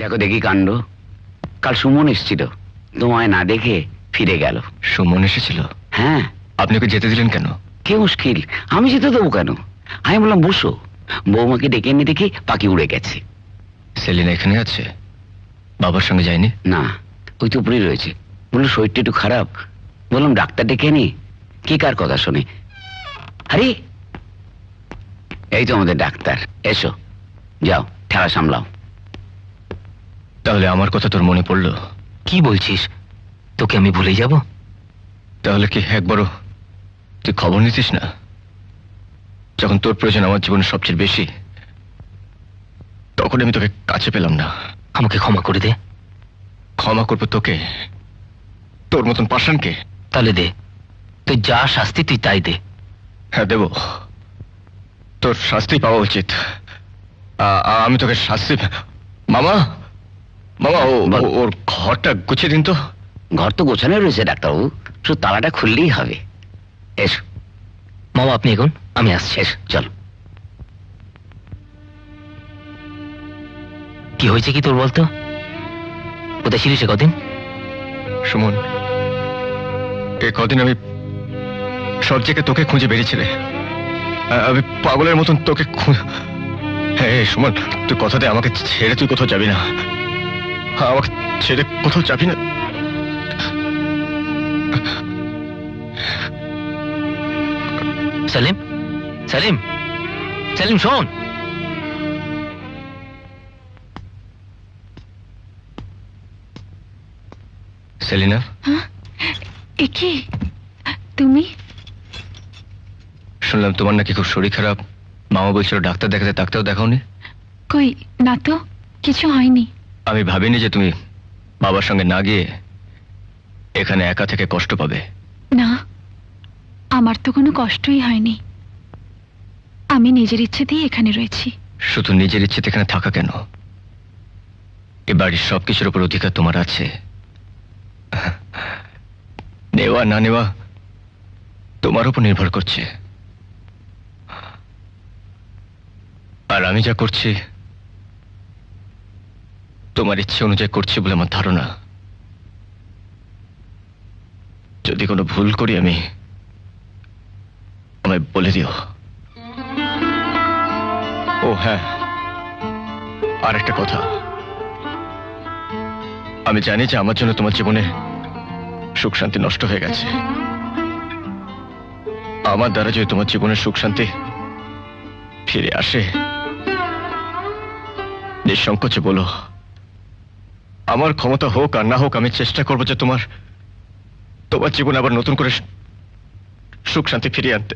দেখো দেখি কাণ্ড, কাল সুমন এসেছিল, তোমায় না দেখে ফিরে গেল। সুমন এসেছিল? হ্যাঁ। আপনি ওকে যেতে দিলেন কেন? কে মুশকিল, আমি যেতে দেবো কেন? আমি বললাম বসো, বৌমাকে ডেকে এনে দেখি পাখি উড়ে গেছে। সেলিনা এখানে আছে? বাবার সঙ্গে যায়নি? না, ওই তো উপরেই রয়েছে। বললো শরীরটা একটু খারাপ। বললাম ডাক্তার ডেকে এনে। কি কার কথা শোনে? আরে এই তো আমাদের ডাক্তার। এসো, যাও ঠেলা সামলাও। তাহলে আমার কথা তোর মনে পড়লো? কি বলছিস? তোকে আমি ভুলে যাব? তাহলে কি একবারও তুই খবর নিতিস না? যখন তোর প্রয়োজন আমার জীবনে সবচেয়ে বেশি, তখন আমি তোকে কাছে পেলাম না। আমাকে ক্ষমা করে দে। ক্ষমা করবো তোকে? তোর মতন পাষাণকে? তাহলে দে, তুই যা শাস্তি তুই তাই দে। হ্যাঁ দেব, তোর শাস্তি পাওয়া উচিত। আমি তোকে শাস্তি... মামা, মামা ওর ঘরটা গুছিয়ে দিন তো। ঘর তো গোছানো রয়েছে ডাক্তারবাবু, শুধু তালাটা খুললেই হবে। এসো মামা, আপনি এগোন, আমি আসছি। এসো, চলো। কি হয়েছে কি তোর বলতো? কোথায় ছিলিস কদিন? সুমন, এই কদিন আমি সব জায়গায় তোকে খুঁজে বেরিয়েছিলে। আমি পাগলের মতন তোকে হ্যাঁ সুমন, তুই কথা দে, আমাকে ছেড়ে তুই কোথাও যাবি না। আমাকে ছেড়ে কোথাও যাবি না। সেলিম, সেলিম, সেলিম শোন। সেলিনা, একি তুমি? শুনলাম তোমার নাকি খুব শরীর খারাপ। মামা বলছিল ডাক্তার দেখাতে, ডাক্তারও দেখাওনি? কই না তো, কিছু হয়নি। আমি ভাবিনি যে তুমি বাবার সঙ্গে না গিয়ে এখানে একা থেকে কষ্ট পাবে। না, আমার তো কোনো কষ্টই হয়নি। আমি নিজের ইচ্ছেতেই এখানে রয়েছি। শুধু নিজের ইচ্ছেতে এখানে থাকা কেন, এ বাড়ির সবকিছুর উপর অধিকার তোমার আছে। নেওয়া না নেওয়া তোমার উপর নির্ভর করছে। আর আমি যা করছি তোমার ইচ্ছে অনুযায়ী করছি বলে আমার ধারণা। যদি কোনো ভুল করি আমায় বলে দিও। ও হ্যাঁ, আর একটা কথা, আমি জানি যে আমার জন্য তোমার জীবনে সুখ শান্তি নষ্ট হয়ে গেছে। আমার দ্বারা যদি তোমার জীবনে সুখ শান্তি ফিরে আসে, নিঃসংকোচে বলো। আমার ক্ষমতা হোক আর না হোক, আমি চেষ্টা করবো যে তোমার জীবনে আবার নতুন করে সুখ শান্তি ফিরিয়ে আনতে।